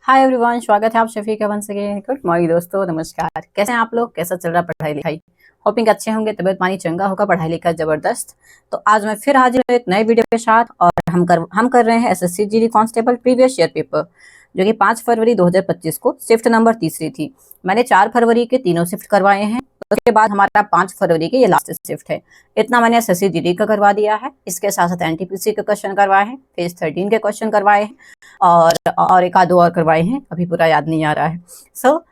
Hi everyone, स्वागत है आप सभी का वंस अगेन। गुड मॉर्निंग दोस्तों, नमस्कार। कैसे हैं आप लोग? कैसा चल रहा पढ़ाई लिखाई? होपिंग अच्छे होंगे, तबीयत पानी चंगा होगा, पढ़ाई लिखाई जबरदस्त। तो आज मैं फिर हाजिर हूँ एक नए वीडियो के साथ और हम कर रहे हैं SSC GD constable previous year paper, जो कि 5 फरवरी 2025 को शिफ्ट नंबर तीसरी थी। मैंने 4 फरवरी के तीनों शिफ्ट करवाए हैं। उसके बाद हमारा 5 फरवरी के ये लास्ट शिफ्ट है। इतना मैंने एसएससी जीडी का करवा दिया है। इसके साथ साथ एनटीपीसी के क्वेश्चन करवाए हैं, फेज 13 के क्वेश्चन करवाए हैं और एक आध और करवाए हैं, अभी पूरा याद नहीं आ रहा है। सो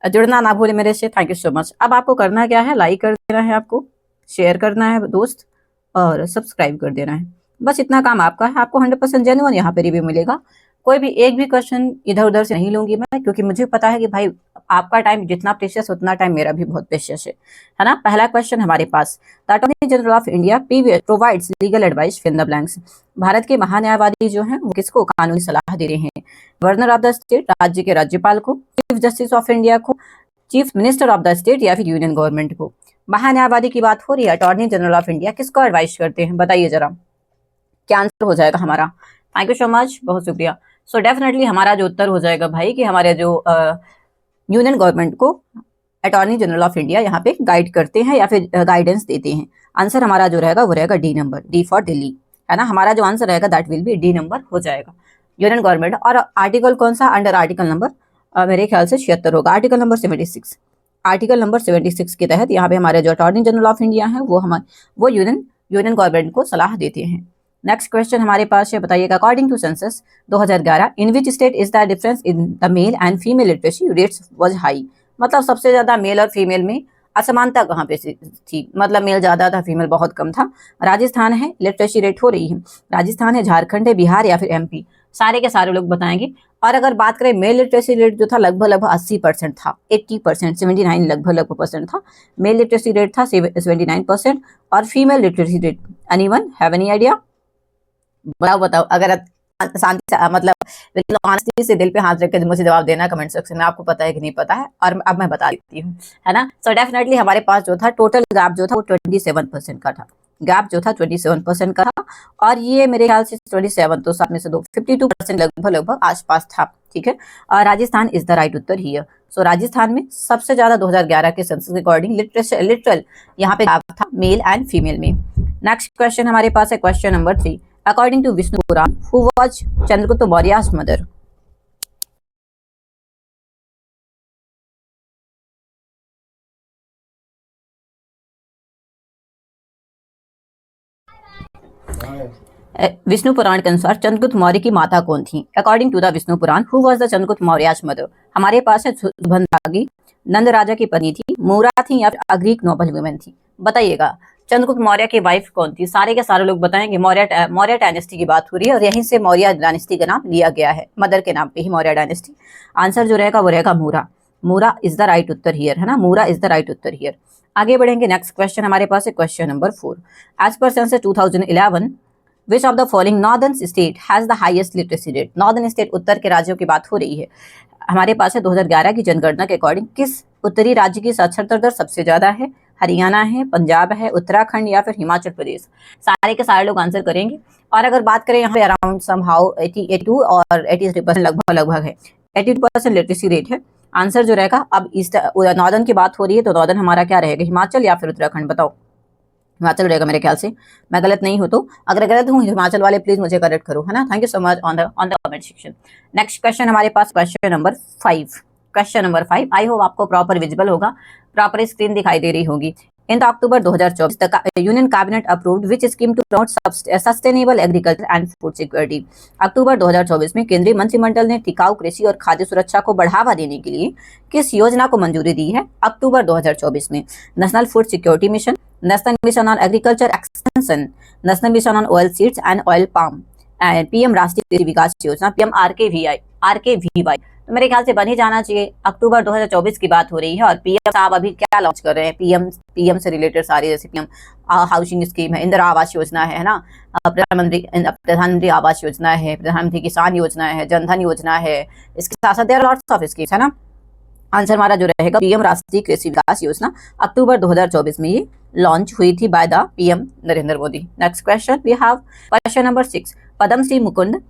जुड़ना ना भूले मेरे से। Thank you so much. अब आपको करना क्या है, लाइक कर देना है, आपको शेयर करना है दोस्त, और सब्सक्राइब कर देना है। बस इतना काम आपका है। आपको 100% जेन्युइन यहाँ पे रिव्यू मिलेगा। कोई भी एक भी क्वेश्चन इधर उधर से नहीं लूंगी मैं, क्योंकि मुझे पता है कि भाई आपका टाइम जितना प्रेशियस उतना टाइम मेरा भी बहुत प्रेशियस है ना। पहला क्वेश्चन हमारे पास, the attorney general of India provides legal advice fill the blanks. Bharat के महान्यायवादी जो हैं वो किसको कानूनी सलाह दे रहे हैं? गवर्नर ऑफ द स्टेट, राज्य के राज्यपाल को, चीफ जस्टिस ऑफ इंडिया को, chief minister of the state या फिर यूनियन गवर्नमेंट को। महान्यायवादी की बात हो रही है, अटॉर्नी जनरल ऑफ इंडिया किसको एडवाइस करते हैं? बताइए जरा, क्या आंसर हो जाएगा हमारा? थैंक यू सो मच, बहुत शुक्रिया। सो डेफिनेटली हमारा जो उत्तर हो जाएगा भाई कि हमारे जो यूनियन गवर्नमेंट को अटॉर्नी जनरल ऑफ इंडिया यहाँ पे गाइड करते हैं या फिर गाइडेंस देते हैं। आंसर हमारा जो रहेगा वो रहेगा D number, D for Delhi, है ना। हमारा जो आंसर रहेगा that will B D number हो जाएगा, यूनियन गवर्नमेंट। और आर्टिकल कौन सा? अंडर आर्टिकल नंबर मेरे ख्याल से 76 होगा, आर्टिकल नंबर 76। आर्टिकल नंबर 76 के तहत यहाँ पे हमारे जो अटॉर्नी जनरल ऑफ इंडिया है वो यूनियन गवर्नमेंट को सलाह देते हैं। नेक्स्ट क्वेश्चन हमारे पास है, बताइएगा, according to census 2011 in which state is the difference in the male and female literacy rates was high. मतलब सबसे ज्यादा मेल और फीमेल में असमानता कहाँ पे थी? मतलब मेल ज्यादा था, फीमेल बहुत कम था। राजस्थान है, लिटरेसी रेट हो रही है, राजस्थान है, झारखंड है, बिहार या फिर एमपी। सारे के सारे लोग बताएंगे। और अगर बात करें मेल लिटरेसी रेट जो था लगभग 80% था, 80%, 79 लगभग परसेंट था। मेल लिटरेसी रेट था 79% और female literacy rate, anyone have any idea? बताओ अगर शांति से, मतलब ऑनेस्टी से दिल पे हाथ रख के मुझे जवाब देना कमेंट सेक्शन में, आपको पता है कि नहीं पता है। और अब मैं बता देती हूँ, है ना। सो डेफिनेटली हमारे पास जो था टोटल गैप जो था वो 27% का था। गैप जो था 27% का था। और ये मेरे ख्याल से 27 तो 7 में से 2, 52% लगभग आसपास था। ठीक है। और राजस्थान इज द राइट उत्तर हियर। सो राजस्थान में सबसे ज्यादा 2011 के सेंसस के अकॉर्डिंग लिटरल यहाँ पे गैप था मेल एंड फीमेल में। नेक्स्ट क्वेश्चन हमारे पास है question number 3। According to Vishnu Puran, who was Chandragupta Maurya's mother? Vishnu Puran के अनुसार चंद्रगुप्त मौर्य की माता कौन थी? According to the Vishnu Puran, who was the Chandragupta Maurya's mother? हमारे पास है सुभद्रागी, नंद राजा की पत्नी थी, मूरा थी या फिर अग्रीक नोबल वुमेन थी? बताइएगा, चंद्रगुप्त मौर्य की वाइफ कौन थी? सारे के सारे लोग बताएंगे। मौर्य डायनेस्टी की बात हो रही है और यहीं से मौर्य डायनेस्टी का नाम लिया गया है, मदर के नाम पे ही मौर्य डायनेस्टी। आंसर जो रहेगा वो रहेगा Mura. Mura is the right उत्तर हियर, है ना। मूरा इज द राइट उत्तर हियर। आगे बढ़ेंगे। नेक्स्ट क्वेश्चन हमारे पास है question number 4। As per census 2011 which of the following northern state has the highest literacy rate? Northern state, उत्तर के राज्यों की बात हो रही है। हमारे पास है 2011 की जनगणना के अकॉर्डिंग किस उत्तरी राज्य की साक्षरता दर सबसे ज्यादा है? हरियाणा है, पंजाब है, उत्तराखंड या फिर हिमाचल प्रदेश? सारे के सारे लोग आंसर करेंगे। और अगर बात करें यहाँ पे अराउंड समहाउ 82 और 83% लगभग है, 82% लिटरेसी रेट है। आंसर जो रहेगा, अब ईस्ट नॉर्दर्न की बात हो रही है तो नॉर्दर्न हमारा क्या रहेगा, हिमाचल या फिर उत्तराखंड? बताओ। हिमाचल रहेगा मेरे ख्याल से, मैं गलत नहीं हूं तो। अगर गलत हूं हिमाचल वाले प्लीज मुझे करेक्ट करो, है ना। Thank you so much on the comment section. Next question हमारे पास question number 5। Question number 5, I hope आपको प्रॉपर विजिबल होगा, प्रॉपर स्क्रीन दिखाई दे रही होगी। In the October 2024 the Union Cabinet approved which scheme to promote sustainable agriculture and food security. October 2024 में केंद्रीय मंत्रिमंडल ने टिकाऊ कृषि और खाद्य सुरक्षा को बढ़ावा देने के लिए किस योजना को मंजूरी दी है? अक्टूबर 2024 में national food security mission, national mission on agriculture extension, national mission on oil seeds and oil palm, PM राष्ट्रीय कृषि विकास योजना, पीएम आरकेवीवाई। तो मेरे ख्याल से बन ही जाना चाहिए। अक्टूबर 2024 की बात हो रही है और पीएम साहब अभी क्या लॉन्च कर रहे हैं? पीएम से रिलेटेड सारी, जैसे पीएम हाउसिंग स्कीम है, इंदिरा आवास योजना है ना, प्रधानमंत्री आवास योजना है, प्रधानमंत्री किसान योजना है, जनधन योजना है, इसके साथ साथ there are lots of schemes, है ना। आंसर हमारा जो रहेगा पीएम राष्ट्रीय कृषि विकास योजना, अक्टूबर 2024 में ये लॉन्च हुई थी by the PM Narendra Modi. Next question we have question number 6। Padma Shri Mukund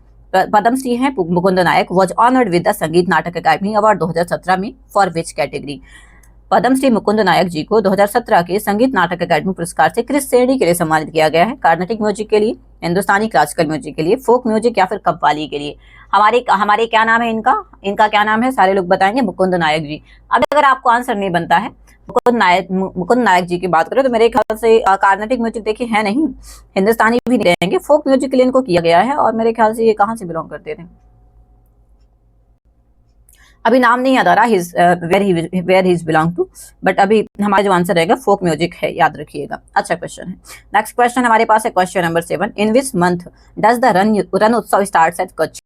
Padmashri है Mukund Nayak was honoured with the Sangeet Natak Akademi award 2017 में for which category. Padmashri Mukund Nayak ji को 2017 के संगीत नाटक अकादमी पुरस्कार से किस श्रेणी के लिए सम्मानित किया गया है? कार्नेटिक म्यूजिक के लिए, हिंदुस्तानी क्लासिकल म्यूजिक के लिए, फोक म्यूजिक या फिर कव्वाली के लिए। हमारे क्या नाम है इनका क्या नाम है? सारे लोग बताएंगे मुकुंद नायक जी। अब अगर आपको आंसर नहीं बनता है मुकुंद नायक जी की बात करें तो मेरे ख्याल से कार्नेटिक म्यूजिक देखिए है नहीं, हिंदुस्तानी भी नहीं रहेंगे, फोक म्यूजिक के लिए इनको किया गया है। और मेरे ख्याल से ये कहाँ से बिलोंग करते थे, अभी नाम नहीं याद आ रहा where he belong to, but अभी हमारा जो आंसर रहेगा फोक म्यूजिक है, याद रखिएगा। अच्छा क्वेश्चन है। नेक्स्ट क्वेश्चन हमारे पास है question number 7। In which month does the रण उत्सव स्टार्ट एट कच्छ।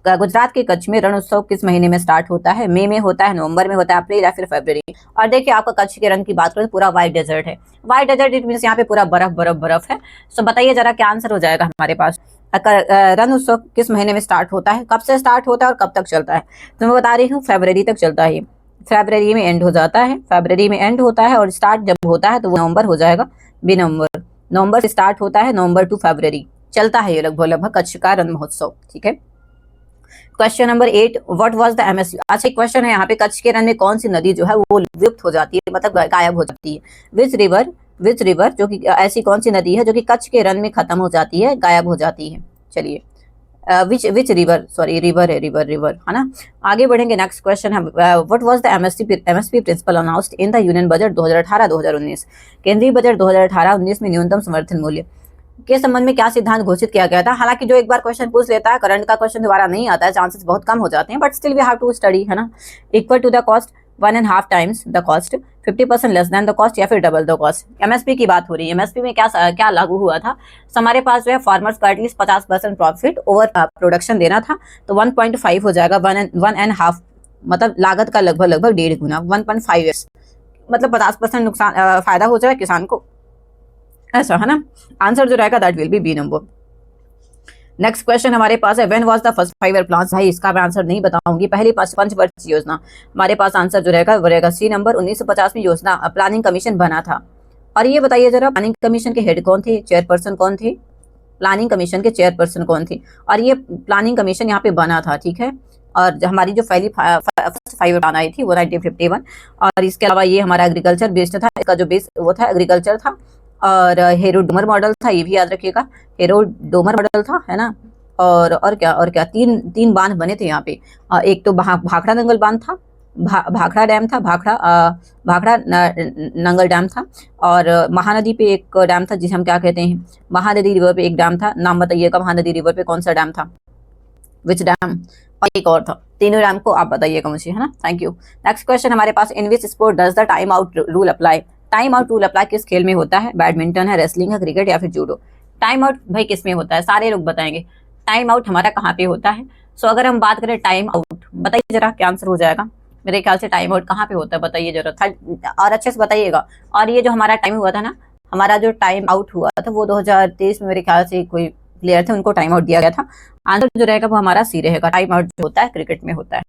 गुजरात के कच्छ में रण उत्सव किस महीने में स्टार्ट होता है? मई में होता है, नवंबर में होता है, अप्रैल या फिर फरवरी। और देखिए आपका कच्छ के रण की बात करें तो पूरा व्हाइट डेजर्ट है। व्हाइट डेजर्ट इट मींस यहाँ पे पूरा बर्फ बर्फ बर्फ है। सो बताइए जरा क्या आंसर हो जाएगा हमारे पास। रण उत्सव किस महीने में स्टार्ट होता है, कब से स्टार्ट होता है और कब तक चलता है? तो मैं बता रही हूँ फरवरी तक चलता है। फरवरी में एंड हो जाता है, फरवरी में एंड होता है और स्टार्ट जब होता है तो वो नवंबर हो जाएगा, नवंबर से स्टार्ट होता है, नवंबर टू फरवरी चलता है ये लगभग कच्छ का रण महोत्सव। ठीक है। Question number 8, what was the MSU. अच्छा एक क्वेश्चन है यहाँ पे, कच्छ के रण में कौन सी नदी जो है वो विलुप्त हो जाती है, मतलब गायब हो जाती है? विच रिवर जो कि ऐसी कौन सी नदी है जो कि कच्छ के रण में खत्म हो जाती है, गायब हो जाती है? चलिए विच रिवर, सॉरी रिवर है ना। आगे बढ़ेंगे। नेक्स्ट क्वेश्चन है what was the MSP principle announced in the union budget 2018-2019। केंद्रीय बजट 2018-19 में न्यूनतम समर्थन मूल्य के संबंध में क्या सिद्धांत घोषित किया गया था? हालांकि जो एक बार क्वेश्चन पूछ लेता है, करंट का क्वेश्चन दोबारा नहीं आता है, चांसेस बहुत कम हो जाते हैं, but still we have to study, है ना। Equal to the cost 1.5 times the cost, 50% less than the cost या फिर डबल द कॉस्ट। एमएसपी की बात हो रही है। एमएसपी में क्या लागू हुआ था? हमारे पास जो है फार्मर्स को एटलीस्ट 50% प्रॉफिट ओवर प्रोडक्शन देना था, तो 1.5 हो जाएगा, 1.5 मतलब लागत का लगभग 1.5 गुना, 1.5x, मतलब 50% नुकसान फायदा हो जाए किसान को, ऐसा है ना। आंसर जो रहेगा that will be B number. Next question हमारे पास है when was the first 5 year plan. भाई इसका मैं आंसर नहीं बताऊंगी। पहली पंचवर्षीय योजना, हमारे पास आंसर जो रहेगा वो रहेगा सी नंबर। 1950 में योजना प्लानिंग कमीशन बना था। और ये बताइए जरा प्लानिंग कमीशन के हेड कौन थे, चेयरपर्सन कौन थे? प्लानिंग कमीशन के चेयरपर्सन कौन थे? और ये प्लानिंग कमीशन यहाँ पे बना था, ठीक है। और हमारी जो फर्स्ट 5 ईयर प्लान आई थी वो 1951। और इसके अलावा ये हमारा एग्रीकल्चर बेस्ड था, इसका जो बेस वो था एग्रीकल्चर था। और हेरोडोमर मॉडल था, ये भी याद रखिएगा, हेरोडोमर मॉडल था, है ना। और क्या तीन बांध बने थे यहाँ पे। एक तो भाखड़ा नंगल बांध था, भाखड़ा डैम था, भाखड़ा नंगल डैम था। और महानदी पे एक डैम था जिसे हम क्या कहते हैं, महानदी रिवर पे एक डैम था। नाम बताइएगा महानदी रिवर पे कौन सा डैम था, विच डैम? और एक और था। तीनों डैम को आप बताइएगा मुझे, है ना। Thank you. नेक्स्ट क्वेश्चन हमारे पास, in which sport does the time out rule apply. Time out rule apply किस खेल में होता है? बैडमिंटन है, रेसलिंग है, क्रिकेट या फिर जूडो। टाइम आउट भाई किस में होता है? सारे लोग बताएंगे टाइम आउट हमारा कहाँ पे होता है। सो अगर हम बात करें टाइम आउट, बताइए जरा क्या आंसर हो जाएगा। मेरे ख्याल से टाइम आउट कहाँ पे होता है बताइए जरा, और अच्छे से बताइएगा। और ये जो हमारा टाइम हुआ था ना, हमारा जो टाइम आउट हुआ था वो 2023 में मेरे ख्याल से कोई प्लेयर थे, उनको टाइम आउट दिया गया था। आंसर जो रहेगा वो हमारा सी रहेगा। टाइम आउट जो होता है क्रिकेट में होता है।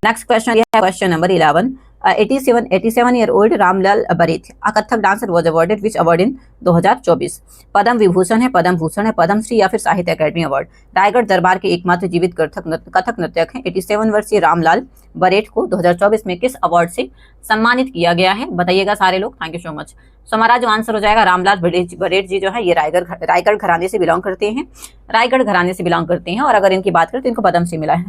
नेक्स्ट क्वेश्चन है question number 11। 87 year old Ramlal Bareth, a Kathak dancer was awarded which award in 2024। Padma Vibhushan है, पद्म भूषण है, पद्मश्री या फिर साहित्य अकादमी अवार्ड। रायगढ़ दरबार के एकमात्र जीवित कथक नृत्यक हैं 87 वर्षीय रामलाल बरेठ को 2024 में किस अवार्ड से सम्मानित किया गया है? बताइएगा सारे लोग। Thank you so much. So हमारा जो आंसर हो जाएगा रामलाल बरेठ जी जो है ये रायगढ़ घराने से बिलोंग करते हैं, रायगढ़ घराने से बिलोंग करते हैं। और अगर इनकी बात करें तो इनको पद्मश्री मिला है।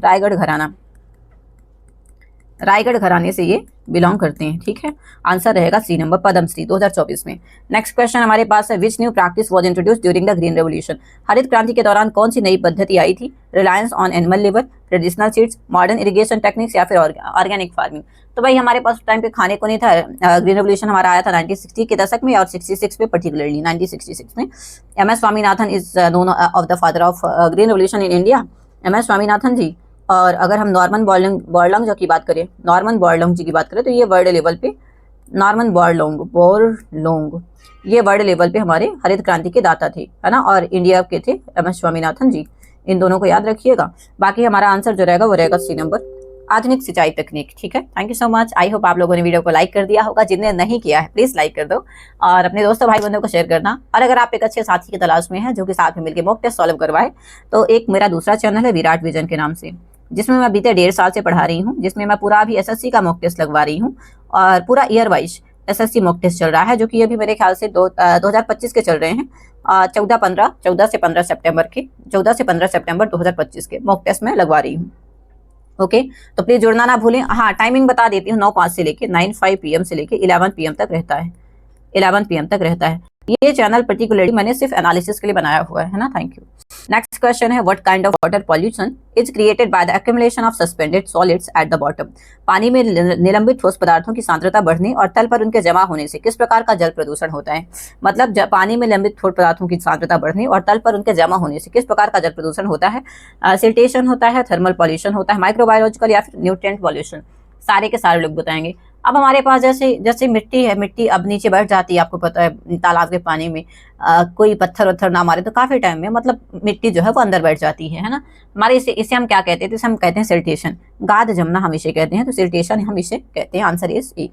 रायगढ़ घराने से ये बिलोंग करते हैं, ठीक है। आंसर रहेगा सी नंबर, पद्मश्री 2024 में। नेक्स्ट क्वेश्चन हमारे पास है which new practice was introduced during the green revolution. हरित क्रांति के दौरान कौन सी नई पद्धति आई थी? Reliance on animal liver, traditional seeds, modern irrigation techniques या फिर ऑर्गेनिक फार्मिंग। तो भाई हमारे पास टाइम पे खाने को नहीं था। ग्रीन रेवोल्यूशन हमारा आया था 1960 के दशक में और 66 में, पर्टिकुलरली 1966 में। MS Swaminathan is known of the father of green revolution in India, MS Swaminathan ji. और अगर हम नॉर्मन बोरलॉन्ग की बात करें, नॉर्मन बोरलॉन्ग जी की बात करें तो ये वर्ल्ड लेवल पे नॉर्मन बोरलॉन्ग ये वर्ल्ड लेवल पे हमारे हरित क्रांति के दाता थे, है ना। और इंडिया के थे MS स्वामीनाथन जी। इन दोनों को याद रखिएगा। बाकी हमारा आंसर जो रहेगा वो रहेगा सी नंबर, आधुनिक सिंचाई तकनीक। ठीक है, thank you so much. I hope आप लोगों ने वीडियो को लाइक कर दिया होगा। जिनने नहीं किया है प्लीज लाइक कर दो और अपने दोस्तों भाई बंधुओं को शेयर करना। और अगर आप एक अच्छे साथी की तलाश में हैं जो कि साथ में मिलकर मॉक टेस्ट सॉल्व करवाए, तो एक मेरा दूसरा चैनल है विराट विजन के नाम से, जिसमें मैं बीते 1.5 साल से पढ़ा रही हूँ, जिसमें मैं पूरा अभी एसएससी का मॉक टेस्ट लगवा रही हूँ और पूरा year wise SSC mock test चल रहा है, जो कि अभी मेरे ख्याल से 2025 के चल रहे हैं। 14 से 15 सितंबर 2025 के मॉक टेस्ट में लगवा रही हूँ। ओके, तो प्लीज जुड़ना ना भूलें। हाँ, टाइमिंग बता देती हूँ, 9:05 से लेके 9:05 PM से लेके 11 PM तक रहता है, 11 PM तक रहता है। ये चैनल पर्टिकुलरली मैंने सिर्फ एनालिसिस के लिए बनाया हुआ है ना। Thank you. नेक्स्ट क्वेश्चन है, what kind of water pollution is created by the accumulation of suspended solids at the bottom. पानी में निलंबित ठोस पदार्थों की सांद्रता बढ़ने और तल पर उनके जमा होने से किस प्रकार का जल प्रदूषण होता है। मतलब पानी में निलंबित ठोस पदार्थों की सांद्रता बढ़ने और तल पर उनके जमा होने से किस प्रकार का जल प्रदूषण होता है। सिल्टेशन होता है, थर्मल पॉल्यूशन होता है, माइक्रोबायोलॉजिकल या फिर न्यूट्रिएंट पॉल्यूशन। सारे के सारे लोग बताएंगे। अब हमारे पास जैसे मिट्टी है, मिट्टी अब नीचे बैठ जाती है, आपको पता है तालाब के पानी में कोई पत्थर वत्थर ना मारे तो काफी टाइम में मतलब मिट्टी जो है वो अंदर बैठ जाती है ना। हमारे इसे हम क्या कहते हैं, इसे हम कहते हैं सिल्टेशन, गाद जमना हम इसे कहते हैं, तो सिल्टेशन हम इसे कहते हैं। Answer is A.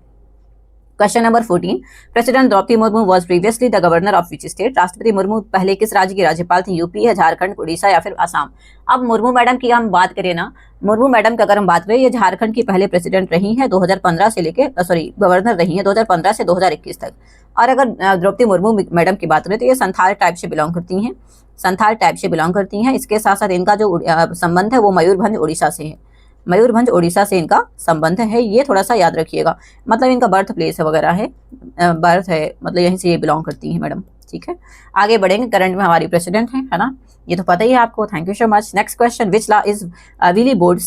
Question number 14, president Droupadi Murmu was previously the governor of which state. राष्ट्रपति मुर्मू पहले किस राज्य की राज्यपाल थी। यूपी है, झारखंड, उड़ीसा या फिर असम। अब मुर्मू मैडम की हम बात करें ना, मुर्मू मैडम की अगर हम बात करें, ये झारखंड की पहले प्रेसिडेंट रही है 2015 से लेके गवर्नर रही है 2015 से 2021 तक। और अगर द्रौपदी मुर्मू मैडम की बात करें तो ये संथाल टाइप से बिलोंग करती हैं, संथाल टाइप से बिलोंग करती हैं। इसके साथ साथ इनका जो संबंध है वो मयूरभंज उड़ीसा से है, मयूरभंज उड़ीसा से इनका संबंध है। ये थोड़ा सा याद रखिएगा, मतलब इनका बर्थ प्लेस है वगैरह है, बर्थ है, मतलब यहीं से ये बिलोंग करती हैं मैडम। ठीक है, आगे बढ़ेंगे। करंट में हमारी प्रेसिडेंट है ना, ये तो पता ही है आपको। Thank you so much. Next question, which law is Willebrord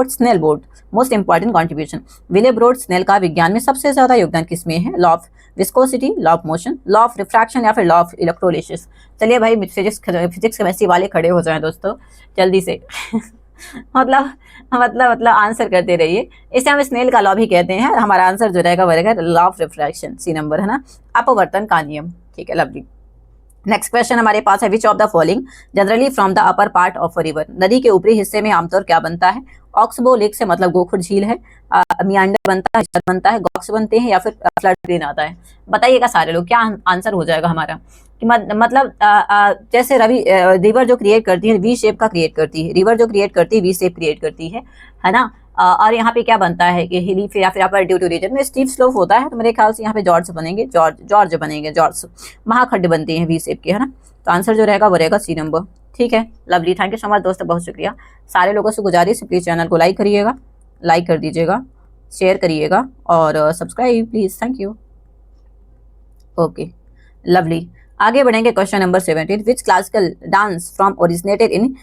Snell board most important contribution. Willebrord Snell का विज्ञान में सबसे ज्यादा योगदान किसमें है। Law of viscosity, law of motion, law of refraction या फिर लॉ ऑफ इलेक्ट्रोलिसिस। चलिए भाई, फिजिक्स केमिस्ट्री वाले खड़े हो जाएं दोस्तों जल्दी से मतलब आंसर करते रहिए। इसे हम स्नेल का लॉ भी कहते हैं। हमारा आंसर जो रहेगा वो रहेगा law of refraction, C number है ना, अपवर्तन का नियम। ठीक है, लवली। नेक्स्ट क्वेश्चन हमारे पास है, विच of the following generally from the upper part of a river. नदी के ऊपरी हिस्से में आमतौर क्या बनता है। ऑक्सबो लेक से मतलब गोखुर झील है, मियांडर बनता है, गॉक्स बनते हैं या फिर फ्लड प्लेन आता है। बताइएगा सारे लोग, क्या आंसर हो जाएगा हमारा। कि मतलब जैसे रिवर जो क्रिएट करती है वी शेप का क्रिएट करती है, रिवर जो क्रिएट करती है वी शेप क्रिएट करती है ना। और यहाँ पे क्या बनता है कि हिली या फिर यहाँ पर ड्यू टू रीजन में स्टीप स्लोप होता है, तो मेरे ख्याल से यहाँ पे जॉर्ज बनेंगे, जॉर्ज बनेंगे, जॉर्ज महाखड्ड बनते हैं वी शेप के, है ना। तो आंसर जो रहेगा वो रहेगा सी नंबर। ठीक है, lovely. Thank you so much दोस्तों, बहुत शुक्रिया। सारे लोगों से गुजारिश प्लीज चैनल को लाइक करिएगा, लाइक कर दीजिएगा, शेयर करिएगा और subscribe please. Thank you. Okay, lovely. आगे बढ़ेंगे। Question number 17, which classical dance from originated in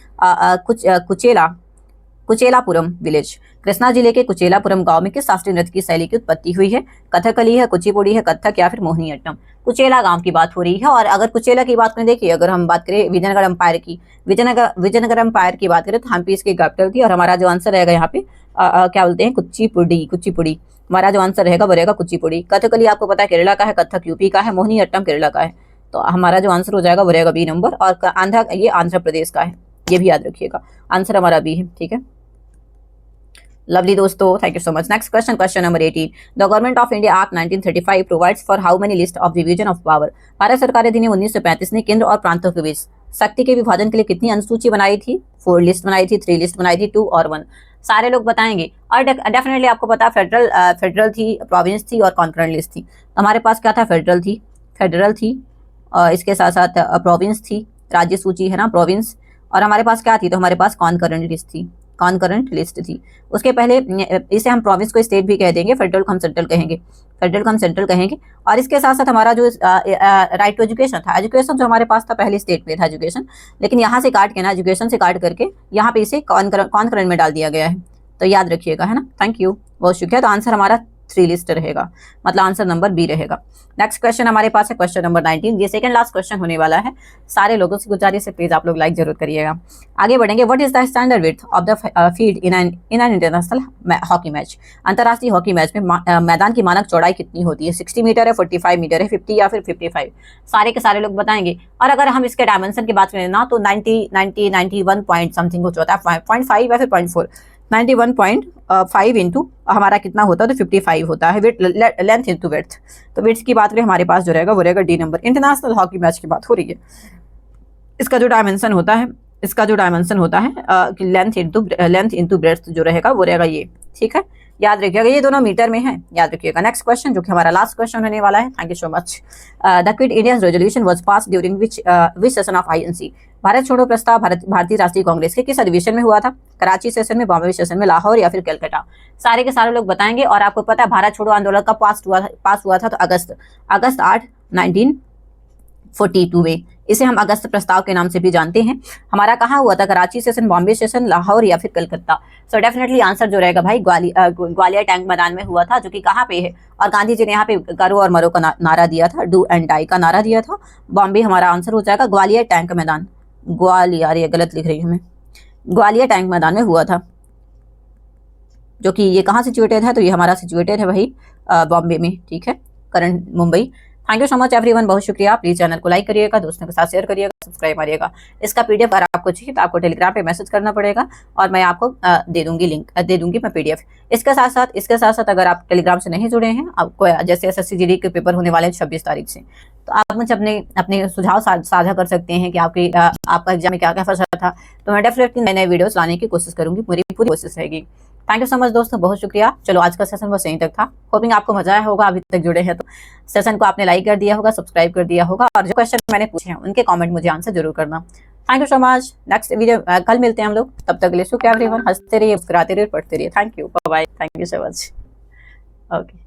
Kuchelapuram village. Krishna जिले के कुचेलापुरम गांव में किस शास्त्रीय नृत्य की शैली की उत्पत्ति हुई है। कथकली है, कुचिपुड़ी है, कथक या फिर मोहिनीअट्टम। कुचेला गांव की बात हो रही है। और अगर कुचेला की बात करें, देखिए अगर हम बात करें विजयनगर एम्पायर की, विजयनगर एम्पायर की बात करें तो हम्पी इसकी कैपिटल थी। और हमारा जो आंसर रहेगा यहाँ पे क्या बोलते हैं, कुचिपुड़ी। हमारा जो आंसर रहेगा वो रहेगा कुचिपुड़ी। कथकली आपको पता है केरला का है, कथक यूपी का है, मोहिनीअट्टम केरला का है। तो हमारा जो आंसर हो जाएगा वो रहेगा बी नंबर। और ये आंध्र प्रदेश का है, ये भी याद रखिएगा। आंसर हमारा बी है। ठीक है, लवली दोस्तों, thank you so much. Next question, question number 18, the government of India act 1935 provides for how many list of division of power. Bharat सरकार अधिनियम 1935 ने केंद्र और प्रांतों के बीच शक्ति के विभाजन के लिए कितनी अनुसूची बनाई थी। 4 लिस्ट बनाई थी, 3 लिस्ट बनाई थी, 2 और 1। सारे लोग बताएंगे। और डेफिनेटली आपको पता फेडरल थी, प्रोविंस थी और कॉन्करेंट लिस्ट थी। हमारे पास क्या था, फेडरल थी और इसके साथ साथ प्रोविंस थी, राज्य सूची है ना, प्रोविंस। और हमारे पास क्या थी, तो हमारे पास कॉन्करेंट लिस्ट थी। उसके पहले इसे हम प्रोविंस को स्टेट भी कह देंगे, फेडरल को हम सेंट्रल कहेंगे। और इसके साथ साथ हमारा जो राइट टू एजुकेशन था, एजुकेशन जो हमारे पास था पहले स्टेट में था एजुकेशन, लेकिन यहाँ से काट के ना, एजुकेशन से काट करके यहाँ पे इसे कॉन्करेंट में डाल दिया गया है। तो याद रखिएगा, है ना। थैंक यू, बहुत शुक्रिया। तो आंसर हमारा 3 लिस्ट रहेगा, मतलब आंसर नंबर बी रहेगा। नेक्स्ट क्वेश्चन हमारे पास है क्वेश्चन नंबर 19, ये सेकंड लास्ट क्वेश्चन होने वाला है। सारे लोगों से गुजारिश है प्लीज आप लोग लाइक जरूर करिएगा। आगे बढ़ेंगे। What is the standard width of the field in an international hockey match. अंतर्राष्ट्रीय हॉकी मैच में मैदान की मानक चौड़ाई कितनी होती है। 60 मीटर है, 45 मीटर है, 50 या फिर 55। सारे के सारे लोग बताएंगे। और अगर हम इसके डायमेंशन की बात करें ना, तो 91 पॉइंट समथिंग हो जाता है, 0.5 या फिर 0.4। 91.5 इंटू हमारा कितना होता है, तो 55 होता है लेंथ इंटू विड्थ। तो विड्थ की बात करें हमारे पास जो रहेगा वो रहेगा D number. International hockey match की बात हो रही है, इसका जो डायमेंशन होता है लेंथ इंटू ब्रेड्थ जो रहेगा वो रहेगा ये, ठीक है, याद रखिएगा, ये दोनों मीटर में है, याद रखिएगा। नेक्स्ट क्वेश्चन जो कि हमारा लास्ट क्वेश्चन होने वाला है। Thank you so much. The quit India resolution was pass during which session of INC. Bharat छोड़ो प्रस्ताव भारतीय राष्ट्रीय कांग्रेस के किस अधिवेशन में हुआ था? कराची सेशन में, बॉम्बे सेशन में, लाहौर या फिर कलकत्ता? सारे के सारे लोग बताएंगे। और आपको पता है भारत छोड़ो आंदोलन कब पास हुआ था? तो अगस्त 8 1942 में। इसे हम अगस्त प्रस्ताव के नाम से भी जानते हैं। हमारा कहाँ हुआ था? कराची सेशन, बॉम्बे सेशन, लाहौर या फिर कलकत्ता? सो डेफिनेटली आंसर जो रहेगा भाई ग्वालियर टैंक मैदान में हुआ था, जो कि कहाँ पे है? और गांधी जी ने यहाँ पे करो और मरो का नारा दिया था, डू एंड डाई का नारा दिया था। बॉम्बे हमारा आंसर हो जाएगा ग्वालियर टैंक मैदान। ग्वालियर, ये गलत लिख रही हूँ मैं, ग्वालियर टैंक मैदान में हुआ था, जो कि ये कहाँ सिचुएटेड है? तो ये हमारा सिचुएटेड है वही बॉम्बे में, ठीक है, current Mumbai. Thank you so much everyone, बहुत शुक्रिया। प्लीज चैनल को लाइक करिएगा, दोस्तों के साथ शेयर करिएगा, सब्सक्राइब मारिएगा। इसका पीडीएफ अगर आपको चाहिए तो आपको टेलीग्राम पे मैसेज करना पड़ेगा और मैं आपको दे दूंगी लिंक, दे दूंगी मैं पीडीएफ। इसके साथ साथ अगर आप टेलीग्राम से नहीं जुड़े हैं, आपको जैसे एसएससी जीडी के पेपर होने वाले हैं 26 तारीख से, तो आप मुझे अपने सुझाव साझा कर सकते हैं कि आपका एग्जाम में क्या क्या फंसा था। तो मैं डेफिनेटली नए नए वीडियोस लाने की कोशिश करूंगी, पूरी कोशिश रहेगी। थैंक यू सो मच दोस्तों, बहुत शुक्रिया। चलो आज का सेशन बस यहीं तक था। होपिंग आपको मजा आया होगा, अभी तक जुड़े हैं तो सेशन को आपने लाइक कर दिया होगा, सब्सक्राइब कर दिया होगा, और जो क्वेश्चन मैंने पूछे हैं उनके कमेंट मुझे आंसर जरूर करना। Thank you so much. Next video कल मिलते हैं हम लोग, तब तक के लिए शुक्रिया एवरीवन। हंसते रहिए, मुस्कुराते रहिए, पढ़ते रहिए। Thank you, bye bye, thank you so much. Okay.